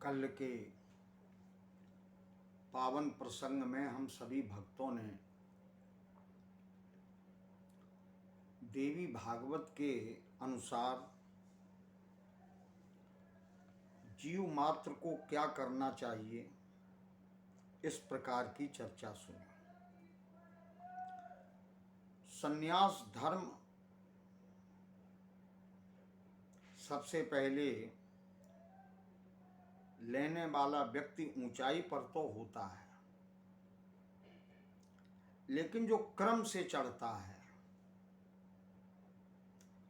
कल के पावन प्रसंग में हम सभी भक्तों ने देवी भागवत के अनुसार जीव मात्र को क्या करना चाहिए इस प्रकार की चर्चा सुनी। संन्यास धर्म सबसे पहले लेने वाला व्यक्ति ऊंचाई पर तो होता है, लेकिन जो क्रम से चढ़ता है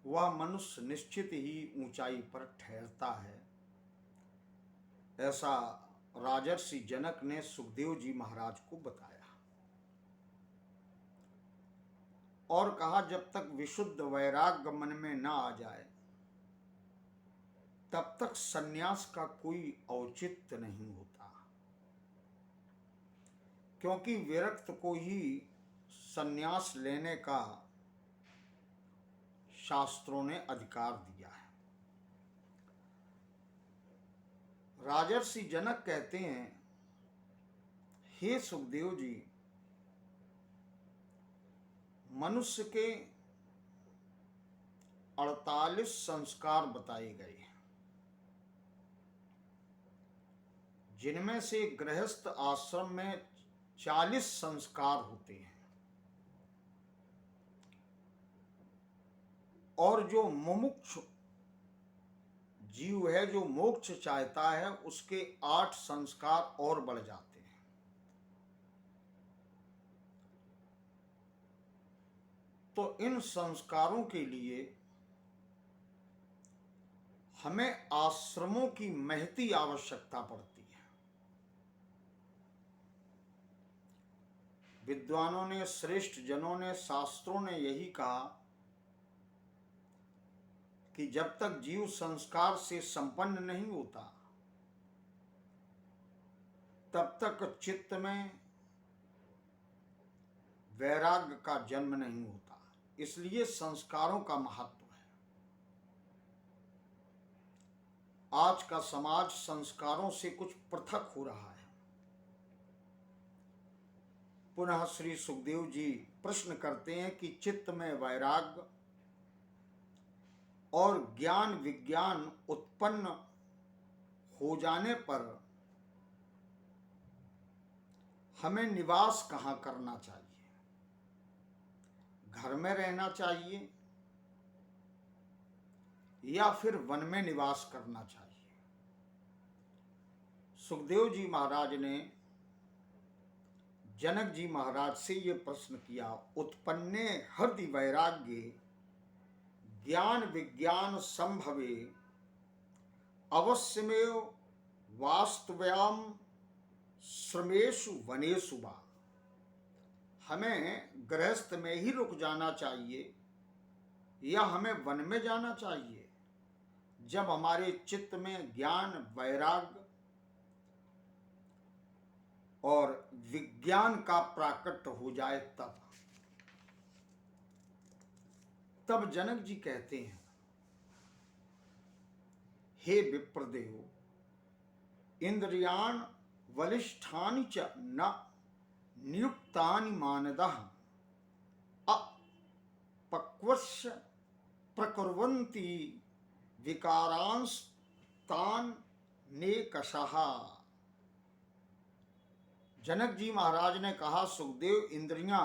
वह मनुष्य निश्चित ही ऊंचाई पर ठहरता है। ऐसा राजर्षि जनक ने सुखदेव जी महाराज को बताया और कहा, जब तक विशुद्ध वैराग्य मन में न आ जाए तब तक सन्यास का कोई औचित्य नहीं होता, क्योंकि विरक्त को ही सन्यास लेने का शास्त्रों ने अधिकार दिया है। राजर्षि जनक कहते हैं, हे सुखदेव जी, मनुष्य के 48 संस्कार बताए गए हैं, जिनमें से गृहस्थ आश्रम में 40 संस्कार होते हैं और जो मुमुक्षु जीव है, जो मोक्ष चाहता है, उसके 8 संस्कार और बढ़ जाते हैं। तो इन संस्कारों के लिए हमें आश्रमों की महती आवश्यकता पड़ती है। विद्वानों ने, श्रेष्ठ जनों ने, शास्त्रों ने यही कहा कि जब तक जीव संस्कार से संपन्न नहीं होता तब तक चित्त में वैराग्य का जन्म नहीं होता। इसलिए संस्कारों का महत्व है। आज का समाज संस्कारों से कुछ पृथक हो रहा है। पुनः श्री सुखदेव जी प्रश्न करते हैं कि चित्त में वैराग्य और ज्ञान विज्ञान उत्पन्न हो जाने पर हमें निवास कहाँ करना चाहिए? घर में रहना चाहिए या फिर वन में निवास करना चाहिए? सुखदेव जी महाराज ने जनक जी महाराज से ये प्रश्न किया, उत्पन्ने हृदि वैराग्ये ज्ञान विज्ञान संभवे अवश्यमेव वास्तव्याम श्रमेषु वनेषु वा। हमें गृहस्थ में ही रुक जाना चाहिए या हमें वन में जाना चाहिए? जब हमारे चित्त में ज्ञान वैराग्य और विज्ञान का प्राकट्य हो जाए तब जनक जी कहते हैं, हे विप्रदेव, इंद्रियाण बलिष्ठानि च न नियुक्तानि मानदः अपक्वस्य प्रकुर्वन्ति विकारांश तान नेकशः। जनक जी महाराज ने कहा, सुखदेव, इंद्रियां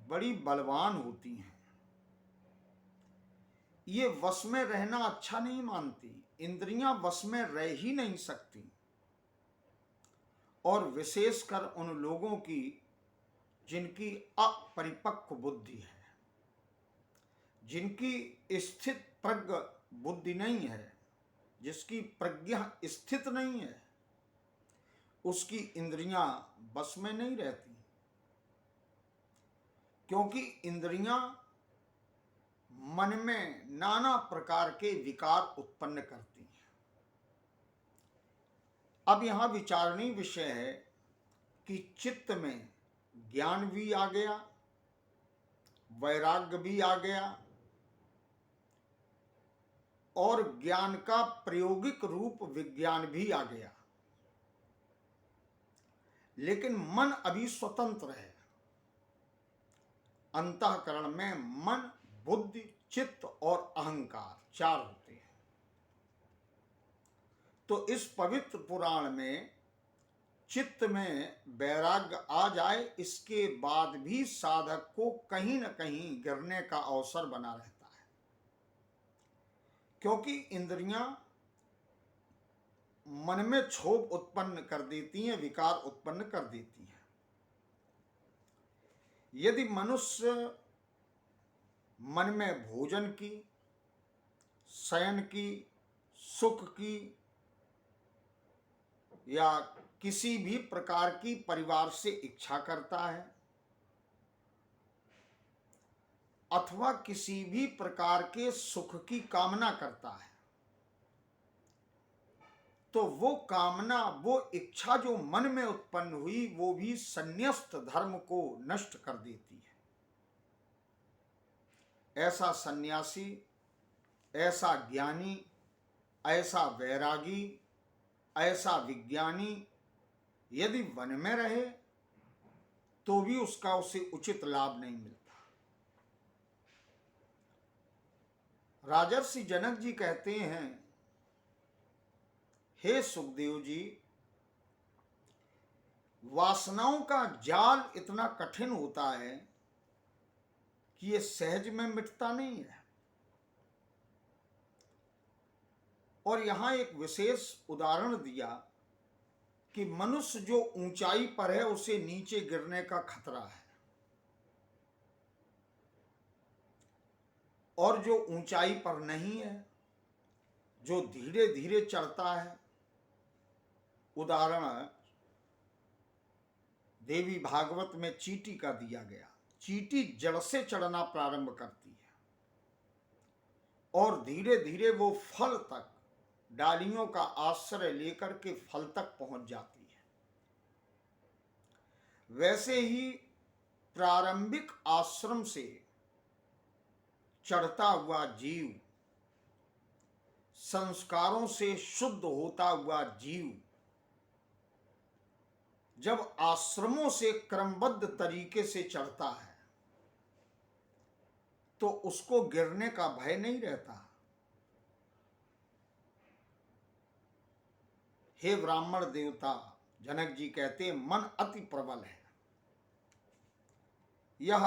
बड़ी बलवान होती हैं, ये वश में रहना अच्छा नहीं मानती। इंद्रियां वश में रह ही नहीं सकती, और विशेषकर उन लोगों की जिनकी अपरिपक्व बुद्धि है, जिनकी स्थित प्रज्ञ बुद्धि नहीं है, जिसकी प्रज्ञा स्थित नहीं है, उसकी इंद्रियां बस में नहीं रहती, क्योंकि इंद्रियां मन में नाना प्रकार के विकार उत्पन्न करती हैं। अब यहां विचारणीय विषय है कि चित्त में ज्ञान भी आ गया, वैराग्य भी आ गया, और ज्ञान का प्रायोगिक रूप विज्ञान भी आ गया, लेकिन मन अभी स्वतंत्र है। अंतःकरण में मन, बुद्धि, चित्त और अहंकार 4 होते हैं। तो इस पवित्र पुराण में चित्त में वैराग्य आ जाए, इसके बाद भी साधक को कहीं न कहीं गिरने का अवसर बना रहता है, क्योंकि इंद्रियां मन में क्षोभ उत्पन्न कर देती हैं, विकार उत्पन्न कर देती हैं। यदि मनुष्य मन में भोजन की, शयन की, सुख की या किसी भी प्रकार की परिवार से इच्छा करता है, अथवा किसी भी प्रकार के सुख की कामना करता है, तो वो कामना, वो इच्छा जो मन में उत्पन्न हुई, वो भी संन्यस्त धर्म को नष्ट कर देती है। ऐसा सन्यासी, ऐसा ज्ञानी, ऐसा वैरागी, ऐसा विज्ञानी यदि वन में रहे तो भी उसका उसे उचित लाभ नहीं मिलता। राजर्षि जनक जी कहते हैं, हे सुखदेव जी, वासनाओं का जाल इतना कठिन होता है कि ये सहज में मिटता नहीं है। और यहां एक विशेष उदाहरण दिया कि मनुष्य जो ऊंचाई पर है उसे नीचे गिरने का खतरा है, और जो ऊंचाई पर नहीं है, जो धीरे धीरे चढ़ता है, उदाहरण देवी भागवत में चींटी का दिया गया। चींटी जड़ से चढ़ना प्रारंभ करती है और धीरे धीरे वो फल तक, डालियों का आश्रय लेकर के फल तक पहुंच जाती है। वैसे ही प्रारंभिक आश्रम से चढ़ता हुआ जीव, संस्कारों से शुद्ध होता हुआ जीव, जब आश्रमों से क्रमबद्ध तरीके से चढ़ता है तो उसको गिरने का भय नहीं रहता। हे ब्राह्मण देवता, जनक जी कहते हैं, मन अति प्रबल है। यह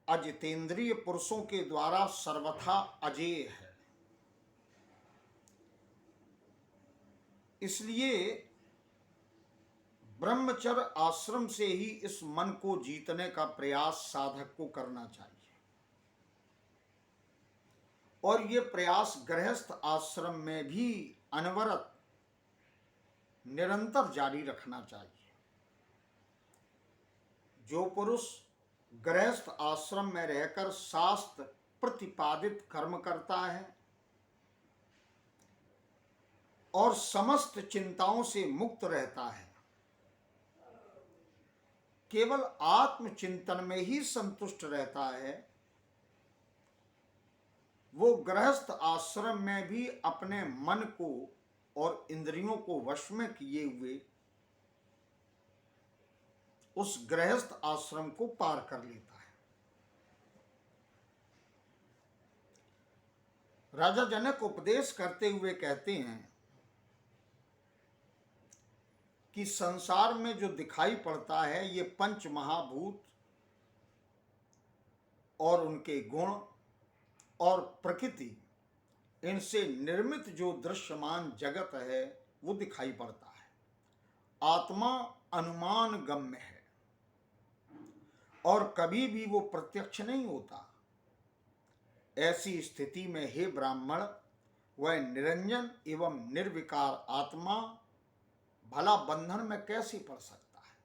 अजितेंद्रिय पुरुषों के द्वारा सर्वथा अजेय है। इसलिए ब्रह्मचर्य आश्रम से ही इस मन को जीतने का प्रयास साधक को करना चाहिए, और ये प्रयास गृहस्थ आश्रम में भी अनवरत निरंतर जारी रखना चाहिए। जो पुरुष गृहस्थ आश्रम में रहकर शास्त्र प्रतिपादित कर्म करता है और समस्त चिंताओं से मुक्त रहता है, केवल आत्मचिंतन में ही संतुष्ट रहता है, वो गृहस्थ आश्रम में भी अपने मन को और इंद्रियों को वश में किए हुए उस गृहस्थ आश्रम को पार कर लेता है। राजा जनक उपदेश करते हुए कहते हैं कि संसार में जो दिखाई पड़ता है, ये पंच महाभूत और उनके गुण और प्रकृति, इनसे निर्मित जो दृश्यमान जगत है वो दिखाई पड़ता है। आत्मा अनुमान गम्य है और कभी भी वो प्रत्यक्ष नहीं होता। ऐसी स्थिति में हे ब्राह्मण, वह निरंजन एवं निर्विकार आत्मा भला बंधन में कैसे पड़ सकता है?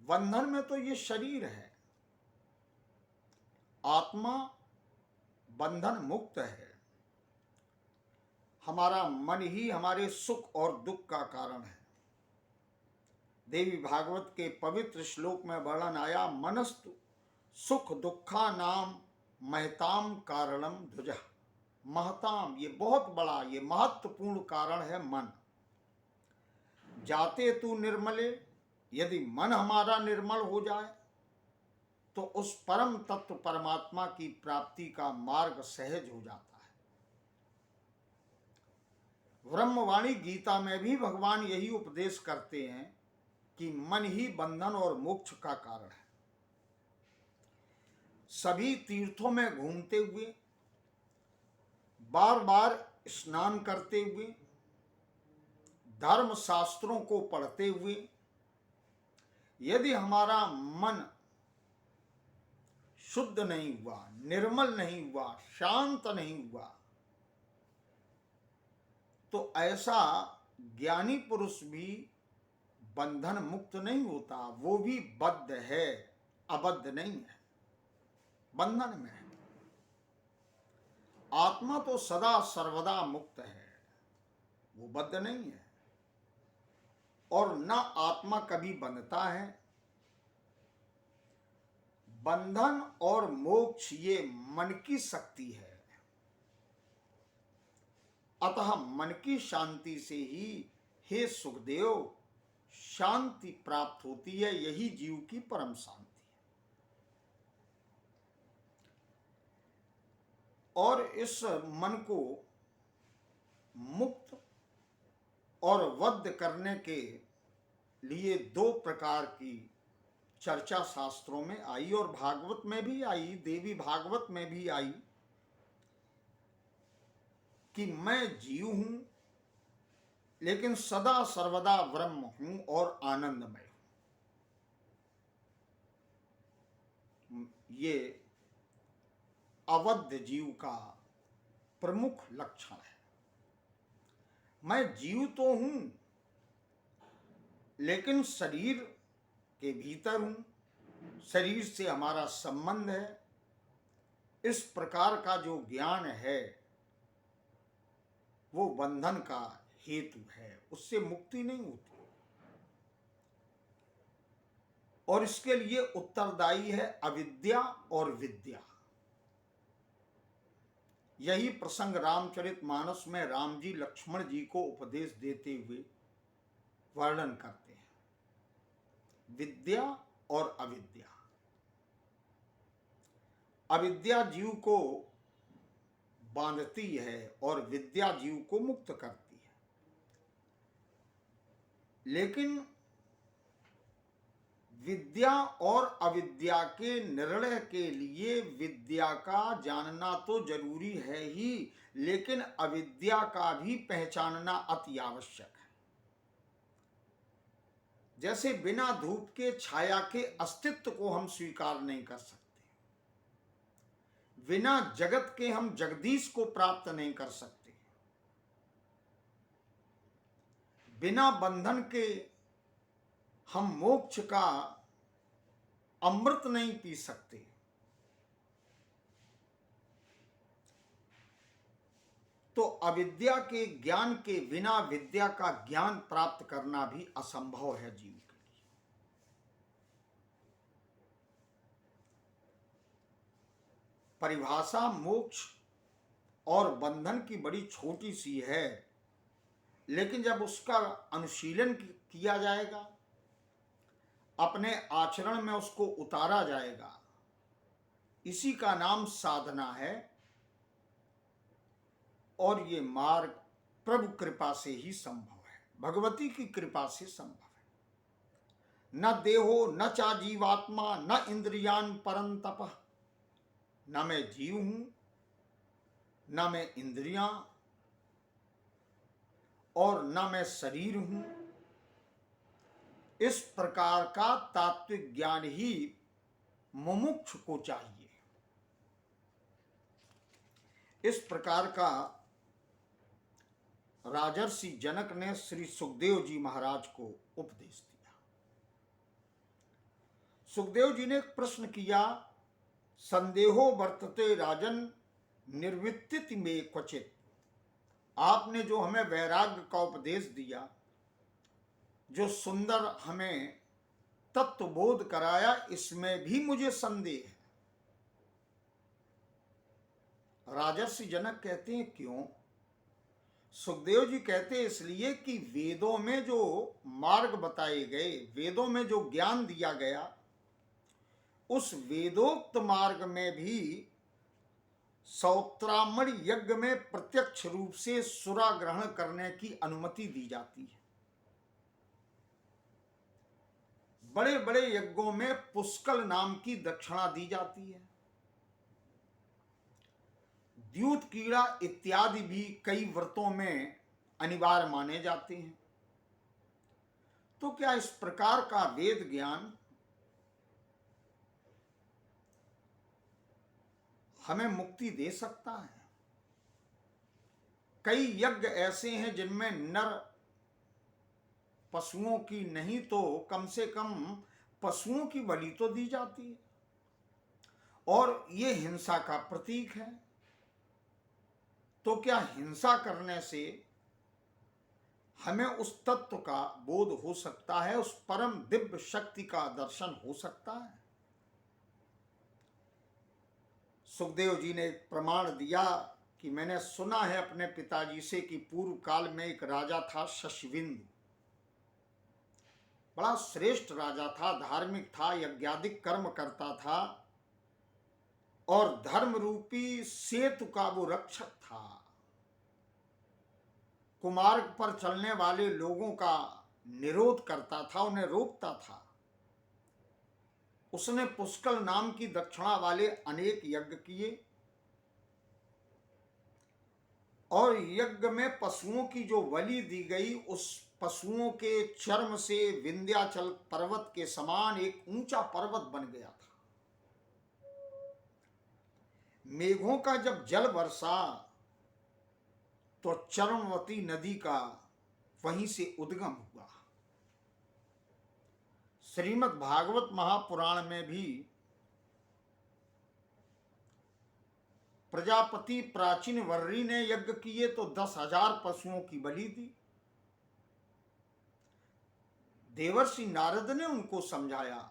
बंधन में तो ये शरीर है, आत्मा बंधन मुक्त है। हमारा मन ही हमारे सुख और दुख का कारण है। देवी भागवत के पवित्र श्लोक में वर्णन आया, मनस्तु सुख दुखा नाम महताम कारणम ध्वजा। महताम, ये बहुत बड़ा, ये महत्वपूर्ण कारण है मन। जाते तू निर्मले, यदि मन हमारा निर्मल हो जाए तो उस परम तत्व परमात्मा की प्राप्ति का मार्ग सहज हो जाता है। ब्रह्मवाणी गीता में भी भगवान यही उपदेश करते हैं कि मन ही बंधन और मोक्ष का कारण है। सभी तीर्थों में घूमते हुए, बार बार स्नान करते हुए, धर्म शास्त्रों को पढ़ते हुए, यदि हमारा मन शुद्ध नहीं हुआ, निर्मल नहीं हुआ, शांत नहीं हुआ, तो ऐसा ज्ञानी पुरुष भी बंधन मुक्त नहीं होता। वो भी बद्ध है, अबद्ध नहीं है, बंधन में है। आत्मा तो सदा सर्वदा मुक्त है, वो बद्ध नहीं है। और न आत्मा कभी बंधता है। बंधन और मोक्ष ये मन की शक्ति है। अतः मन की शांति से ही हे सुखदेव शांति प्राप्त होती है। यही जीव की परम शांति है। और इस मन को मुक्त और वद्ध करने के लिए दो प्रकार की चर्चा शास्त्रों में आई और भागवत में भी आई, देवी भागवत में भी आई कि मैं जीव हूं लेकिन सदा सर्वदा ब्रह्म हूं और आनंदमय हूं। ये अवद्ध जीव का प्रमुख लक्षण है। मैं जीव तो हूं लेकिन शरीर के भीतर हूं, शरीर से हमारा संबंध है। इस प्रकार का जो ज्ञान है वो बंधन का हेतु है, उससे मुक्ति नहीं होती। और इसके लिए उत्तरदायी है अविद्या और विद्या। यही प्रसंग रामचरितमानस में राम जी लक्ष्मण जी को उपदेश देते हुए वर्णन करते हैं, विद्या और अविद्या। अविद्या जीव को बांधती है और विद्या जीव को मुक्त करती है। लेकिन विद्या और अविद्या के निर्णय के लिए विद्या का जानना तो जरूरी है ही, लेकिन अविद्या का भी पहचानना अति आवश्यक है। जैसे बिना धूप के छाया के अस्तित्व को हम स्वीकार नहीं कर सकते, बिना जगत के हम जगदीश को प्राप्त नहीं कर सकते, बिना बंधन के हम मोक्ष का अमृत नहीं पी सकते। तो अविद्या के ज्ञान के बिना विद्या का ज्ञान प्राप्त करना भी असंभव है जीव के लिए। परिभाषा मोक्ष और बंधन की बड़ी छोटी सी है, लेकिन जब उसका अनुशीलन किया जाएगा, अपने आचरण में उसको उतारा जाएगा, इसी का नाम साधना है। और ये मार्ग प्रभु कृपा से ही संभव है, भगवती की कृपा से संभव है। न देहो न चा जीवात्मा न इंद्रियान परंतप। न मैं जीव हूं न मैं इंद्रियां और न मैं शरीर हूं। इस प्रकार का तात्विक ज्ञान ही मुमुक्ष को चाहिए। इस प्रकार का राजर्षि जनक ने श्री सुखदेव जी महाराज को उपदेश दिया। सुखदेव जी ने एक प्रश्न किया, संदेहो वर्तते राजन निर्वित्तित में क्वचित। आपने जो हमें वैराग्य का उपदेश दिया, जो सुंदर हमें तत्वबोध कराया, इसमें भी मुझे संदेह है। राजर्षि जनक कहते हैं क्यों? सुखदेव जी कहते हैं इसलिए कि वेदों में जो मार्ग बताए गए, वेदों में जो ज्ञान दिया गया, उस वेदोक्त मार्ग में भी सौत्रामणि यज्ञ में प्रत्यक्ष रूप से सुरा ग्रहण करने की अनुमति दी जाती है। बड़े बड़े यज्ञों में पुष्कल नाम की दक्षिणा दी जाती है। द्यूत कीड़ा इत्यादि भी कई व्रतों में अनिवार्य माने जाते हैं। तो क्या इस प्रकार का वेद ज्ञान हमें मुक्ति दे सकता है? कई यज्ञ ऐसे हैं जिनमें नर पशुओं की नहीं तो कम से कम पशुओं की बलि तो दी जाती है, और ये हिंसा का प्रतीक है। तो क्या हिंसा करने से हमें उस तत्व का बोध हो सकता है, उस परम दिव्य शक्ति का दर्शन हो सकता है? सुखदेव जी ने एक प्रमाण दिया कि मैंने सुना है अपने पिताजी से कि पूर्व काल में एक राजा था शशविंद। बड़ा श्रेष्ठ राजा था, धार्मिक था, यज्ञादिक कर्म करता था और धर्म रूपी सेतु का वो रक्षक था। कुमार्ग पर चलने वाले लोगों का निरोध करता था, उन्हें रोकता था। उसने पुष्कल नाम की दक्षिणा वाले अनेक यज्ञ किए और यज्ञ में पशुओं की जो बलि दी गई, उस पशुओं के चर्म से विंध्याचल पर्वत के समान एक ऊंचा पर्वत बन गया था। मेघों का जब जल बरसा तो चर्मवती नदी का वहीं से उद्गम हुआ। श्रीमद् भागवत महापुराण में भी प्रजापति प्राचीन वर्री ने यज्ञ किए तो 10,000 पशुओं की बलि दी। देवर्षि नारद ने उनको समझाया।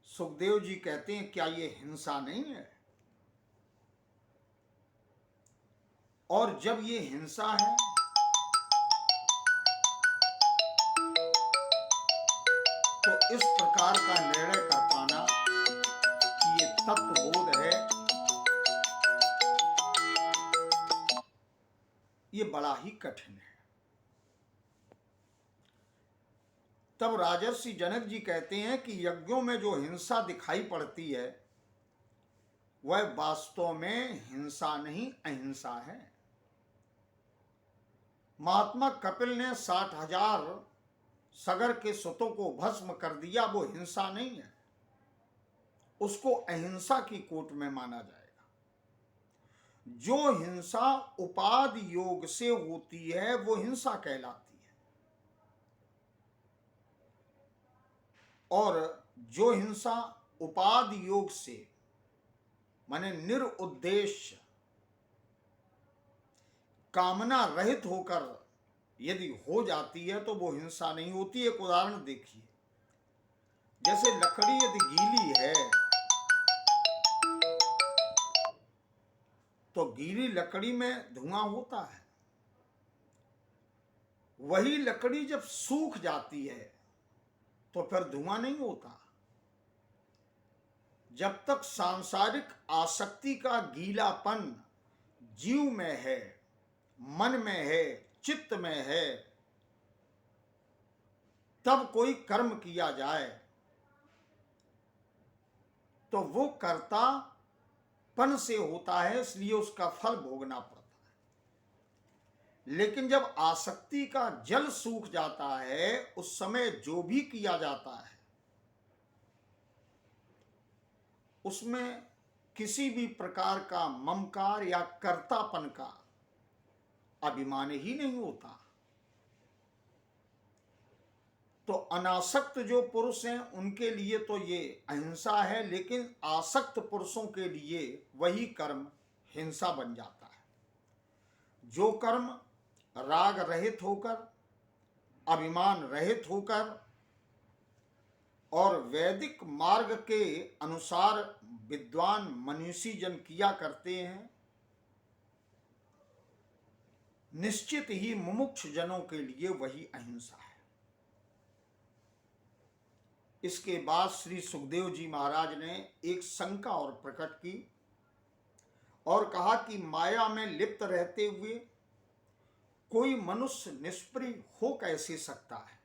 सुखदेव जी कहते हैं क्या ये हिंसा नहीं है? और जब ये हिंसा है तो इस प्रकार का निर्णय कर पाना कि ये तत्वबोध है, ये बड़ा ही कठिन है। तब राजर्षि जनक जी कहते हैं कि यज्ञों में जो हिंसा दिखाई पड़ती है वह वास्तव में हिंसा नहीं, अहिंसा है। महात्मा कपिल ने 60,000 सगर के सुतों को भस्म कर दिया, वो हिंसा नहीं है, उसको अहिंसा की कोट में माना जाएगा। जो हिंसा उपाधि योग से होती है वो हिंसा कहलाती है, और जो हिंसा उपाधि योग से माने निरुद्देश्य कामना रहित होकर यदि हो जाती है तो वो हिंसा नहीं होती। एक उदाहरण देखिए, जैसे लकड़ी यदि गीली है तो गीली लकड़ी में धुआं होता है, वही लकड़ी जब सूख जाती है तो फिर धुआं नहीं होता। जब तक सांसारिक आसक्ति का गीलापन जीव में है, मन में है, चित्त में है, तब कोई कर्म किया जाए तो वो कर्तापन से होता है, इसलिए उसका फल भोगना पड़ता है। लेकिन जब आसक्ति का जल सूख जाता है उस समय जो भी किया जाता है उसमें किसी भी प्रकार का ममकार या कर्तापन का अभिमान ही नहीं होता। तो अनासक्त जो पुरुष हैं उनके लिए तो ये अहिंसा है, लेकिन आसक्त पुरुषों के लिए वही कर्म हिंसा बन जाता है। जो कर्म राग रहित होकर, अभिमान रहित होकर और वैदिक मार्ग के अनुसार विद्वान मनीषी जन किया करते हैं, निश्चित ही मुमुक्ष जनों के लिए वही अहिंसा है। इसके बाद श्री सुखदेव जी महाराज ने एक शंका और प्रकट की और कहा कि माया में लिप्त रहते हुए कोई मनुष्य निष्प्रिय हो कैसे सकता है?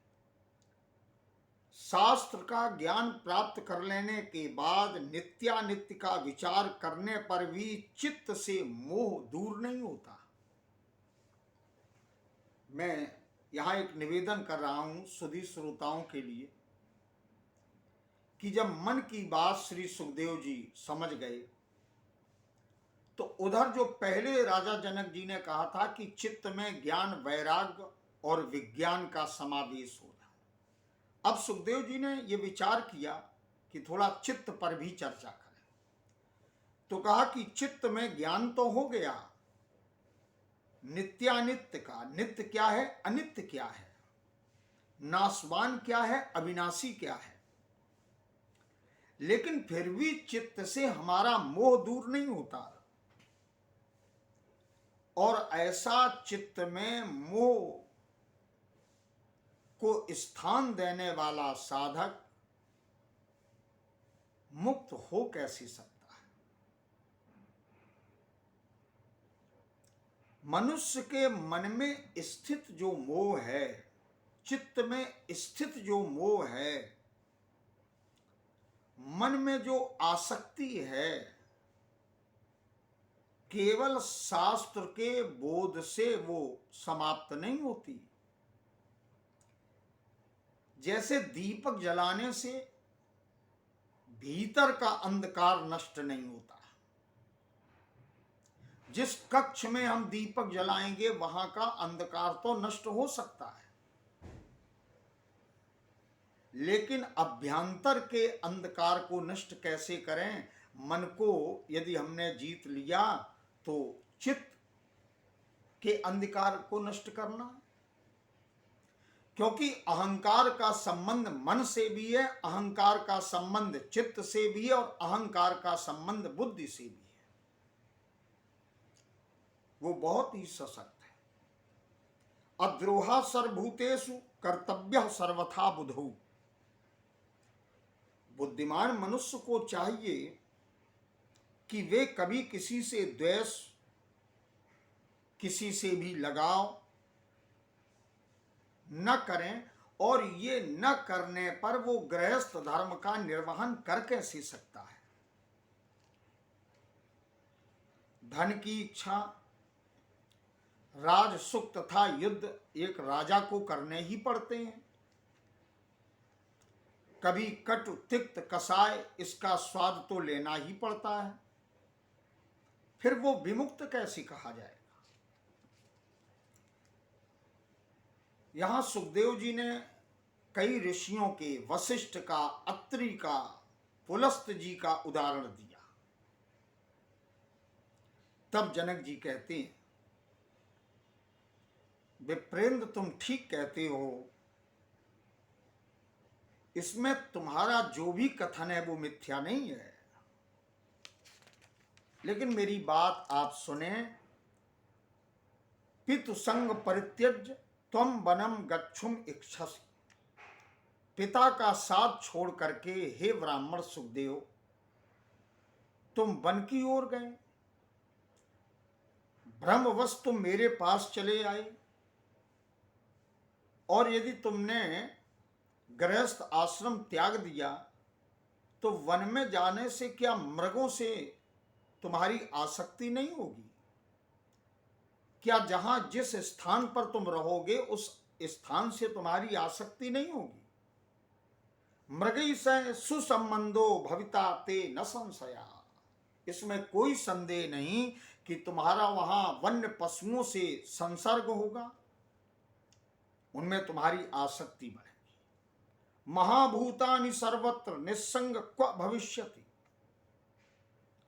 शास्त्र का ज्ञान प्राप्त कर लेने के बाद नित्यानित्य का विचार करने पर भी चित्त से मोह दूर नहीं होता। मैं यहां एक निवेदन कर रहा हूं सुधी श्रोताओं के लिए कि जब मन की बात श्री सुखदेव जी समझ गए तो उधर जो पहले राजा जनक जी ने कहा था कि चित्त में ज्ञान, वैराग्य और विज्ञान का समावेश हो रहा, अब सुखदेव जी ने यह विचार किया कि थोड़ा चित्त पर भी चर्चा करें। तो कहा कि चित्त में ज्ञान तो हो गया, नित्यानित्य का, नित्य क्या है, अनित्य क्या है, नाशवान क्या है, अविनाशी क्या है, लेकिन फिर भी चित्त से हमारा मोह दूर नहीं होता। और ऐसा चित्त में मोह को स्थान देने वाला साधक मुक्त हो कैसे सकता है? मनुष्य के मन में स्थित जो मोह है, चित्त में स्थित जो मोह है, मन में जो आसक्ति है, केवल शास्त्र के बोध से वो समाप्त नहीं होती। जैसे दीपक जलाने से भीतर का अंधकार नष्ट नहीं होता, जिस कक्ष में हम दीपक जलाएंगे वहां का अंधकार तो नष्ट हो सकता है, लेकिन अभ्यंतर के अंधकार को नष्ट कैसे करें? मन को यदि हमने जीत लिया तो चित्त के अंधकार को नष्ट करना, क्योंकि अहंकार का संबंध मन से भी है, अहंकार का संबंध चित्त से भी है और अहंकार का संबंध बुद्धि से भी है। वो बहुत ही सशक्त है। अद्रोहा सर्वभूतेषु कर्तव्य सर्वथा बुधौ। बुद्धिमान मनुष्य को चाहिए कि वे कभी किसी से द्वेष, किसी से भी लगाव न करें, और ये न करने पर वो गृहस्थ धर्म का निर्वहन कर कैसे सकता है? धन की इच्छा, राज सुख तथा युद्ध एक राजा को करने ही पड़ते हैं। कभी कटु तिक्त कसाय, इसका स्वाद तो लेना ही पड़ता है, फिर वो विमुक्त कैसे कहा जाएगा? यहां सुखदेव जी ने कई ऋषियों के, वशिष्ठ का, अत्रि का, पुलस्त जी का उदाहरण दिया। तब जनक जी कहते हैं, विप्रेंद्र तुम ठीक कहते हो, इसमें तुम्हारा जो भी कथन है वो मिथ्या नहीं है, लेकिन मेरी बात आप सुने। पितु संग परित्यज्य त्वम वनम गच्छुम इच्छसि। पिता का साथ छोड़ करके हे ब्राह्मण सुखदेव, तुम वन की ओर गए, ब्रह्मवश तुम मेरे पास चले आए, और यदि तुमने गृहस्थ आश्रम त्याग दिया तो वन में जाने से क्या मृगों से तुम्हारी आसक्ति नहीं होगी? क्या जहां जिस स्थान पर तुम रहोगे उस स्थान से तुम्हारी आसक्ति नहीं होगी? मृगई से सुसंबंधो भविता ते न संशया। इसमें कोई संदेह नहीं कि तुम्हारा वहां वन्य पशुओं से संसर्ग होगा, उनमें तुम्हारी आसक्ति बढ़ेगी। महाभूतानि सर्वत्र निस्संग क्व भविष्यति।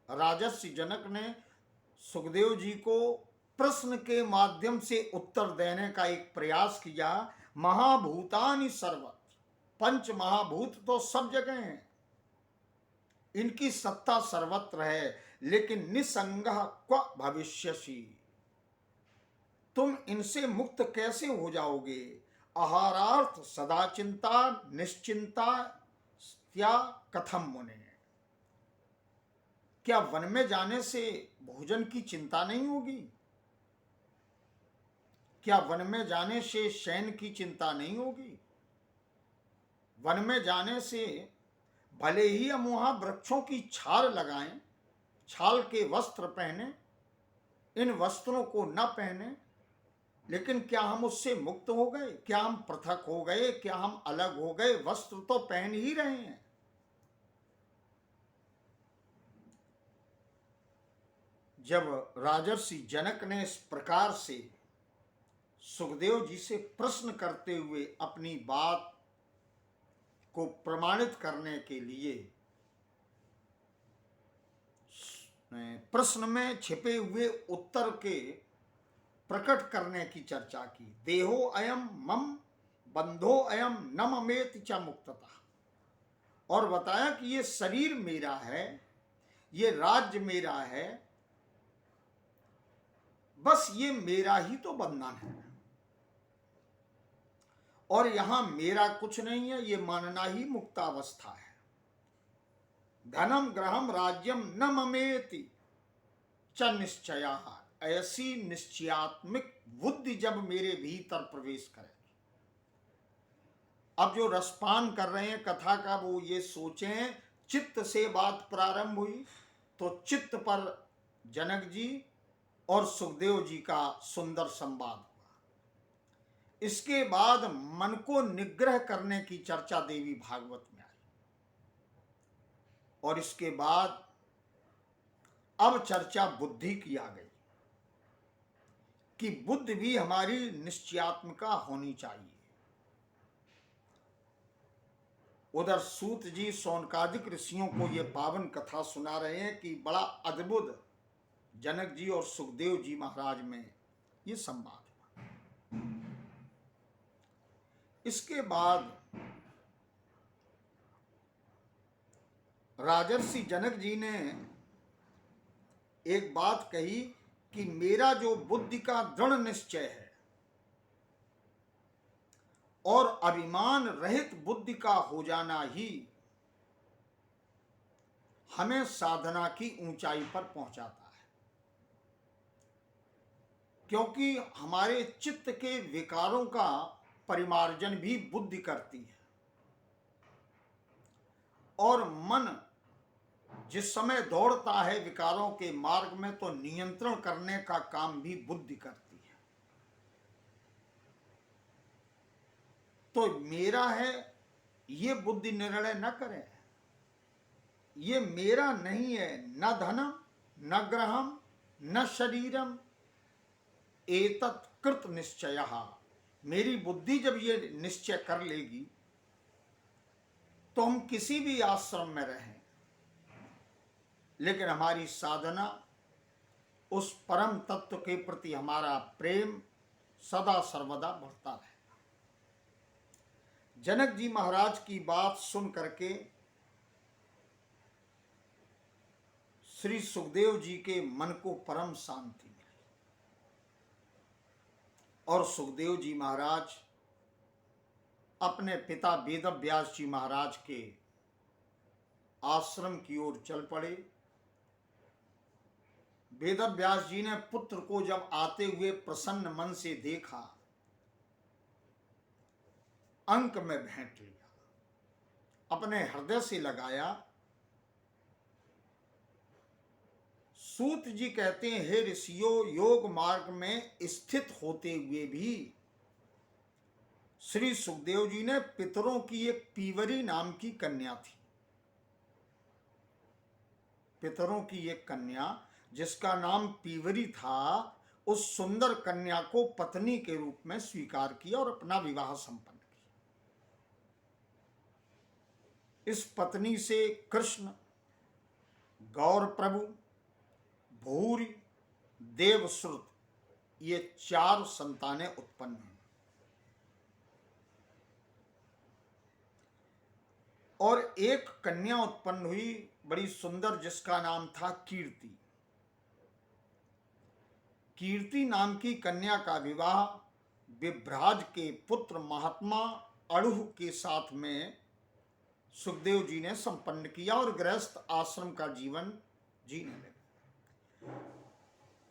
राजर्षि जनक ने सुखदेव जी को प्रश्न के माध्यम से उत्तर देने का एक प्रयास किया। महाभूतानि सर्वत्र, पंच महाभूत तो सब जगह हैं, इनकी सत्ता सर्वत्र है, लेकिन निसंगः क्व भविष्यसि, तुम इनसे मुक्त कैसे हो जाओगे। आहारार्थ सदा चिंता निश्चिंता त्या कथम मुने, क्या वन में जाने से भोजन की चिंता नहीं होगी? क्या वन में जाने से शयन की चिंता नहीं होगी? वन में जाने से भले ही हम वहां वृक्षों की छाल लगाएं, छाल के वस्त्र पहने, इन वस्त्रों को न पहने, लेकिन क्या हम उससे मुक्त हो गए? क्या हम पृथक हो गए? क्या हम अलग हो गए? वस्त्र तो पहन ही रहे हैं। जब राजर्षि जनक ने इस प्रकार से सुखदेव जी से प्रश्न करते हुए अपनी बात को प्रमाणित करने के लिए प्रश्न में छिपे हुए उत्तर के प्रकट करने की चर्चा की। देहो अयम मम बंधो अयम न ममेति च मुक्तता, और बताया कि ये शरीर मेरा है, ये राज्य मेरा है, बस ये मेरा ही तो बंधन है, और यहां मेरा कुछ नहीं है, ये मानना ही मुक्तावस्था है। धनम ग्रहम राज्यम न ममेति च निश्चया, ऐसी निश्चयात्मक बुद्धि जब मेरे भीतर प्रवेश करेगी। अब जो रसपान कर रहे हैं कथा का, वो ये सोचें, चित्त से बात प्रारंभ हुई तो चित्त पर जनक जी और सुखदेव जी का सुंदर संवाद हुआ। इसके बाद मन को निग्रह करने की चर्चा देवी भागवत में आई, और इसके बाद अब चर्चा बुद्धि की आ गई कि बुद्धि भी हमारी निश्चयात्मिका होनी चाहिए। उधर सूत जी शौनकादिक ऋषियों को ये पावन कथा सुना रहे हैं कि बड़ा अद्भुत जनक जी और सुखदेव जी महाराज में ये संवाद हुआ। इसके बाद राजर्षि जनक जी ने एक बात कही कि मेरा जो बुद्धि का दृढ़ निश्चय है और अभिमान रहित बुद्धि का हो जाना ही हमें साधना की ऊंचाई पर पहुंचाता है, क्योंकि हमारे चित्त के विकारों का परिमार्जन भी बुद्धि करती है, और मन जिस समय दौड़ता है विकारों के मार्ग में तो नियंत्रण करने का काम भी बुद्धि करती है। तो मेरा है ये बुद्धि निर्णय न करे, ये मेरा नहीं है, न धनम न ग्रहम न शरीरम एतत् कृत निश्चयः। मेरी बुद्धि जब ये निश्चय कर लेगी तो हम किसी भी आश्रम में रहें, लेकिन हमारी साधना, उस परम तत्व के प्रति हमारा प्रेम सदा सर्वदा बढ़ता रहेगा। जनक जी महाराज की बात सुन करके श्री सुखदेव जी के मन को परम शांति मिली, और सुखदेव जी महाराज अपने पिता वेदव्यास जी महाराज के आश्रम की ओर चल पड़े। वेदव्यास जी ने पुत्र को जब आते हुए प्रसन्न मन से देखा, अंक में भेंट लिया, अपने हृदय से लगाया। सूत जी कहते हैं, हे ऋषियों, योग मार्ग में स्थित होते हुए भी श्री सुखदेव जी ने पितरों की एक पीवरी नाम की कन्या थी, पितरों की एक कन्या जिसका नाम पीवरी था, उस सुंदर कन्या को पत्नी के रूप में स्वीकार किया और अपना विवाह संपन्न किया। इस पत्नी से कृष्ण, गौर प्रभु, भूरि, देवश्रुत, ये 4 संतानें उत्पन्न हुई। और एक कन्या उत्पन्न हुई बड़ी सुंदर, जिसका नाम था कीर्ति। कीर्ति नाम की कन्या का विवाह विभ्राज के पुत्र महात्मा अड़ुह के साथ में सुखदेव जी ने संपन्न किया और गृहस्थ आश्रम का जीवन जीने लगे।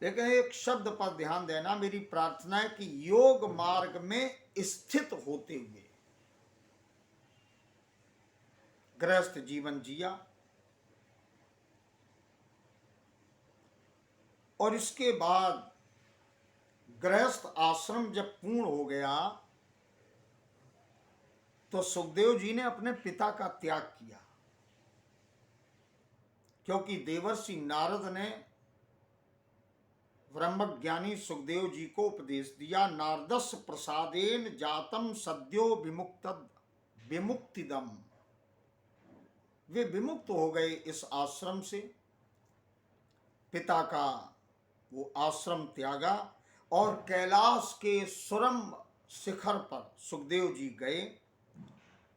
लेकिन एक शब्द पर ध्यान देना, मेरी प्रार्थना है कि योग मार्ग में स्थित होते हुए गृहस्थ जीवन जिया और इसके बाद गृहस्थ आश्रम जब पूर्ण हो गया तो सुखदेव जी ने अपने पिता का त्याग किया, क्योंकि देवर्षि नारद ने ब्रह्मज्ञानी सुखदेव जी को उपदेश दिया, नारदस प्रसादेन जातम सद्यो विमुक्तिदम। वे विमुक्त हो गए इस आश्रम से, पिता का वो आश्रम त्यागा और कैलाश के सुरम्भ शिखर पर सुखदेव जी गए।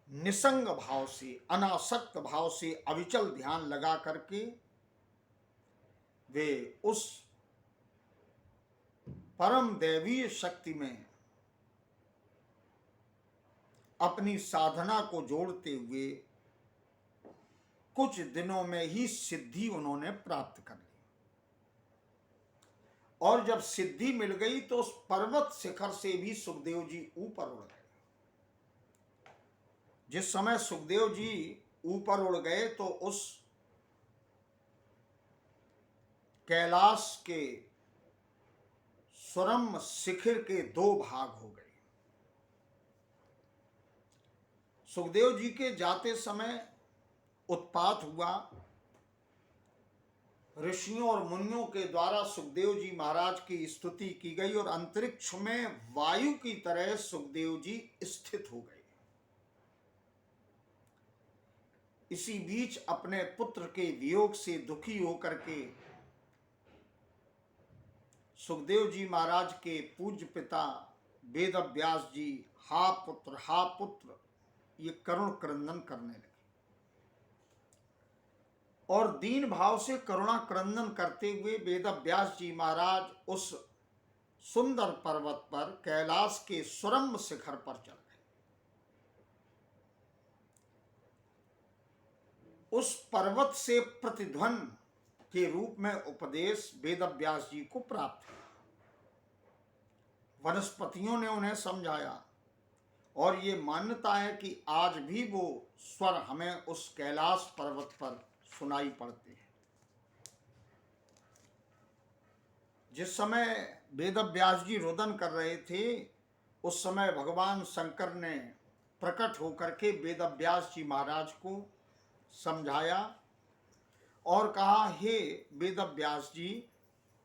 निसंग भाव से, अनासक्त भाव से, अविचल ध्यान लगा करके वे उस परम दैवीय शक्ति में अपनी साधना को जोड़ते हुए कुछ दिनों में ही सिद्धि उन्होंने प्राप्त कर ली। और जब सिद्धि मिल गई तो उस पर्वत शिखर से भी सुखदेव जी ऊपर उड़ गए। जिस समय सुखदेव जी ऊपर उड़ गए तो उस कैलाश के सुरम्भ शिखर के दो भाग हो गए। सुखदेव जी के जाते समय उत्पात हुआ। ऋषियों और मुनियों के द्वारा सुखदेव जी महाराज की स्तुति की गई और अंतरिक्ष में वायु की तरह सुखदेव जी स्थित हो गए। इसी बीच अपने पुत्र के वियोग से दुखी होकर के सुखदेव जी महाराज के पूज्य पिता वेद व्यास जी हा पुत्र ये करुण क्रंदन करने लगे और दीन भाव से करुणा क्रंदन करते हुए वेद व्यास जी महाराज उस सुंदर पर्वत पर कैलाश के सुरम्भ शिखर पर चल गए। उस पर्वत से प्रतिध्वन के रूप में उपदेश वेद व्यास जी को प्राप्त हुआ। वनस्पतियों ने उन्हें समझाया और ये मान्यता है कि आज भी वो स्वर हमें उस कैलाश पर्वत पर सुनाई पड़ते हैं। जिस समय वेद व्यास जी रोदन कर रहे थे उस समय भगवान शंकर ने प्रकट होकर के वेद व्यास जी महाराज को समझाया और कहा, हे वेद व्यास जी,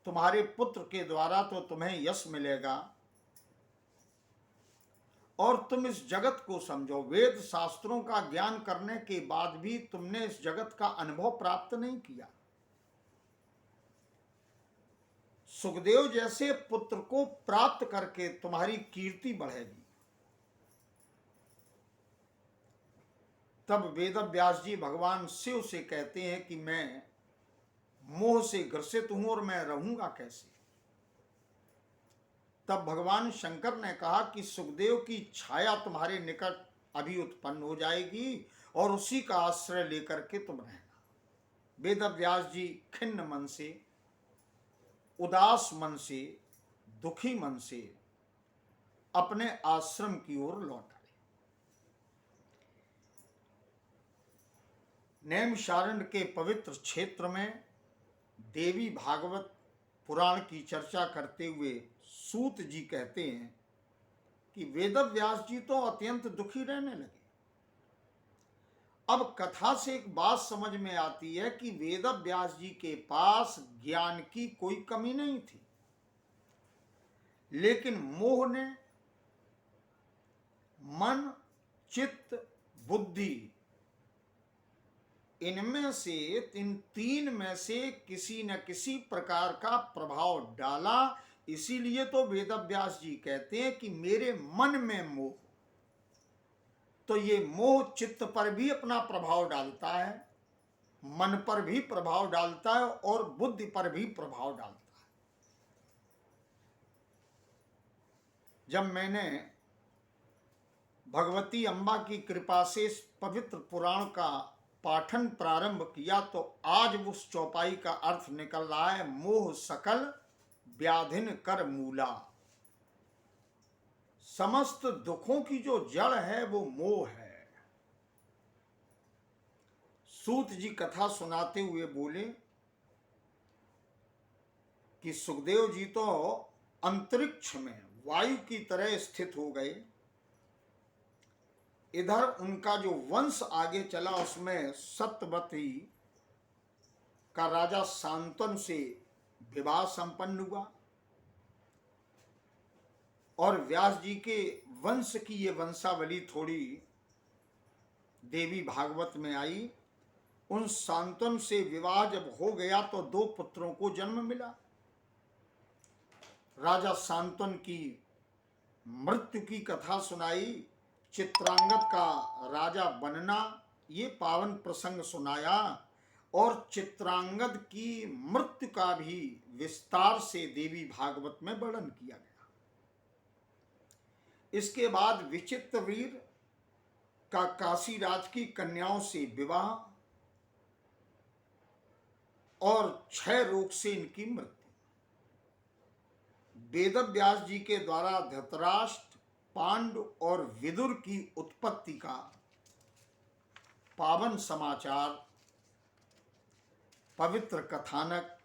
तुम्हारे पुत्र के द्वारा तो तुम्हें यश मिलेगा और तुम इस जगत को समझो। वेद शास्त्रों का ज्ञान करने के बाद भी तुमने इस जगत का अनुभव प्राप्त नहीं किया। सुखदेव जैसे पुत्र को प्राप्त करके तुम्हारी कीर्ति बढ़ेगी। तब वेद व्यास जी भगवान शिव से कहते हैं कि मैं मोह से ग्रसित हूं और मैं रहूंगा कैसे। तब भगवान शंकर ने कहा कि सुखदेव की छाया तुम्हारे निकट अभी उत्पन्न हो जाएगी और उसी का आश्रय लेकर के तुम रहना। वेद व्यास जी खिन्न मन से, उदास मन से, दुखी मन से अपने आश्रम की ओर लौट आए। नैमिषारण्य के पवित्र क्षेत्र में देवी भागवत पुराण की चर्चा करते हुए सूत जी कहते हैं कि वेद व्यास जी तो अत्यंत दुखी रहने लगे। अब कथा से एक बात समझ में आती है कि वेद व्यास जी के पास ज्ञान की कोई कमी नहीं थी, लेकिन मोह ने मन, चित्त, बुद्धि, इनमें से, इन तीन में से किसी न किसी प्रकार का प्रभाव डाला। इसीलिए तो वेद व्यास जी कहते हैं कि मेरे मन में मोह। तो ये मोह चित्त पर भी अपना प्रभाव डालता है, मन पर भी प्रभाव डालता है और बुद्धि पर भी प्रभाव डालता है। जब मैंने भगवती अम्बा की कृपा से इस पवित्र पुराण का पाठन प्रारंभ किया तो आज उस चौपाई का अर्थ निकल रहा है, मोह सकल व्याधिन कर मूला। समस्त दुखों की जो जड़ है वो मोह है। सूत जी कथा सुनाते हुए बोले कि सुखदेव जी तो अंतरिक्ष में वायु की तरह स्थित हो गए, इधर उनका जो वंश आगे चला उसमें सत्यवती का राजा शांतनु से विवाह संपन्न हुआ और व्यास जी के वंश की ये वंशावली थोड़ी देवी भागवत में आई। उन शांतनु से विवाह जब हो गया तो 2 पुत्रों को जन्म मिला। राजा शांतनु की मृत्यु की कथा सुनाई, चित्रांगद का राजा बनना ये पावन प्रसंग सुनाया और चित्रांगद की मृत्यु का भी विस्तार से देवी भागवत में वर्णन किया गया। इसके बाद विचित्रवीर का काशीराज की कन्याओं से विवाह और क्षय रोग से इनकी मृत्यु। वेदव्यास जी के द्वारा धृतराष्ट्र, पांडु और विदुर की उत्पत्ति का पावन समाचार, पवित्र कथानक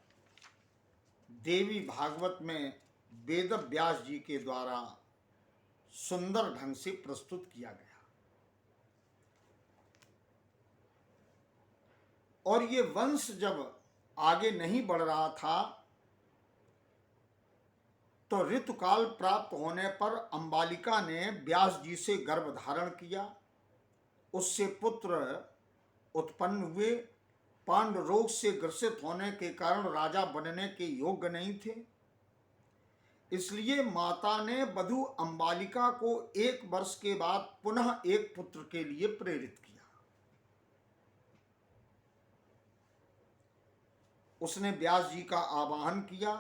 देवी भागवत में वेदव्यास जी के द्वारा सुंदर ढंग से प्रस्तुत किया गया। और ये वंश जब आगे नहीं बढ़ रहा था तो ऋतुकाल प्राप्त होने पर अंबालिका ने व्यास जी से गर्भ धारण किया, उससे पुत्र उत्पन्न हुए। पांडु रोग से ग्रसित होने के कारण राजा बनने के योग्य नहीं थे, इसलिए माता ने वधू अंबालिका को 1 वर्ष के बाद पुनः एक पुत्र के लिए प्रेरित किया। उसने व्यास जी का आवाहन किया,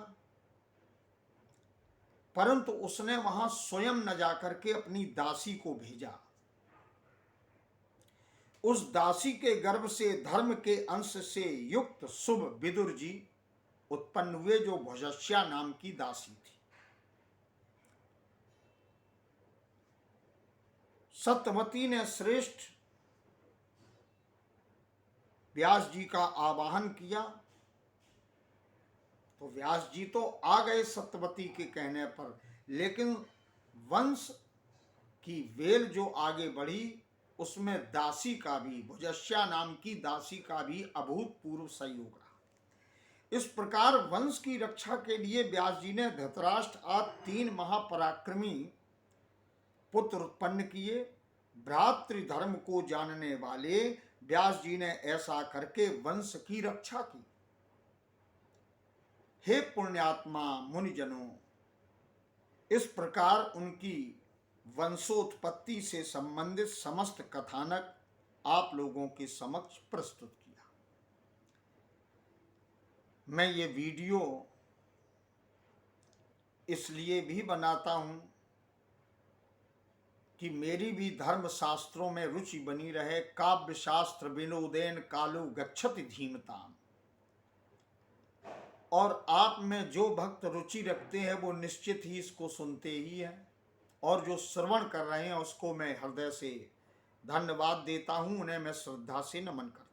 परंतु उसने वहां स्वयं न जाकर के अपनी दासी को भेजा। उस दासी के गर्भ से धर्म के अंश से युक्त शुभ विदुर जी उत्पन्न हुए, जो भुजस्या नाम की दासी थी। सत्यवती ने श्रेष्ठ व्यास जी का आवाहन किया तो व्यास जी तो आ गए सत्यवती के कहने पर, लेकिन वंश की वेल जो आगे बढ़ी उसमें दासी का भी, भुजस्या नाम की दासी का भी अभूतपूर्व सहयोग रहा। इस प्रकार वंश की रक्षा के लिए व्यास जी ने धृतराष्ट्र आदि 3 महापराक्रमी पुत्र उत्पन्न किए। भ्रातृधर्म को जानने वाले व्यास जी ने ऐसा करके वंश की रक्षा की। हे पुण्यात्मा मुनिजनों, इस प्रकार उनकी वंशोत्पत्ति से संबंधित समस्त कथानक आप लोगों के समक्ष प्रस्तुत किया। मैं ये वीडियो इसलिए भी बनाता हूं कि मेरी भी धर्म शास्त्रों में रुचि बनी रहे। काव्य शास्त्र विनोदेन कालो गच्छति धीमताम। और आप में जो भक्त रुचि रखते हैं वो निश्चित ही इसको सुनते ही हैं, और जो श्रवण कर रहे हैं उसको मैं हृदय से धन्यवाद देता हूं, उन्हें मैं श्रद्धा से नमन करता हूं।